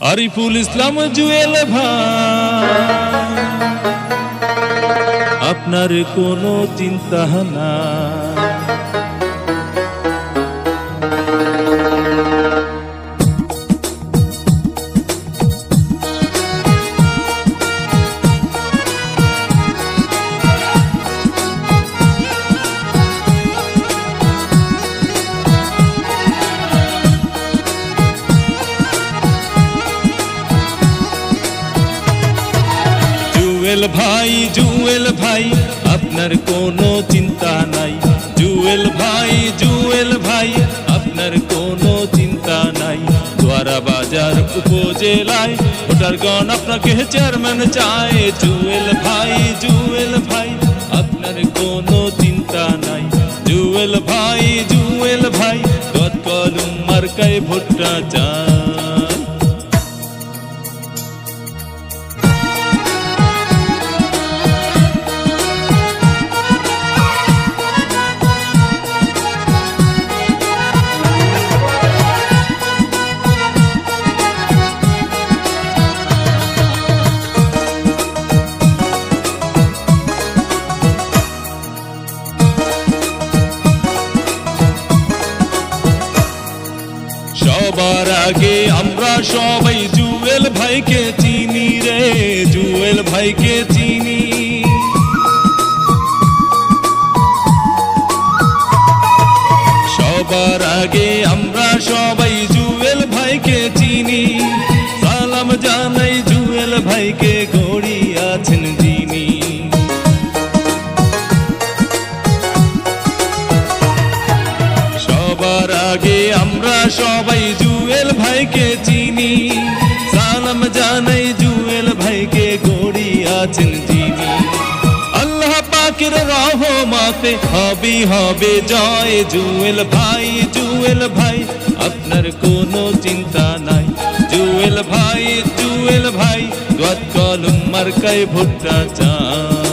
আরিফুল ইসলাম জুয়েল ভাই, আপনার কোনো চিন্তা না। জুয়েল ভাই আপনার কোনো চিন্তা নাই। জুয়েল ভাই আপনার কোনো চিন্তা নাই। দোয়ারা বাজার উপজেলায় ভোটারগণ আপনাকে চেয়ারম্যান চায়। জুয়েল ভাই আপনার কোনো চিন্তা নাই। জুয়েল ভাই গদ কলম মার্কায় ভোটটা চায়। সবার আগে আমরা সবাই জুয়েল ভাইকে চিনি রে, জুয়েল ভাইকে চিনি। সবার আগে আমরা সবাই জুয়েল ভাইকে চিনি। সালাম জানাই জুয়েল ভাইকে, গড়ি আছেন যিনি। সবার আগে আমরা সবাই জুয়েল ভাইকে চিনি। সালাম জানাই জুয়েল ভাইকে, গড়ি আছেন যিনি। আল্লাহ পাকের রহমতে হবে জয়। জুয়েল ভাই আপনার কোনো চিন্তা নাই। জুয়েল ভাই গদ কলম মার্কায় ভোটটা চায়।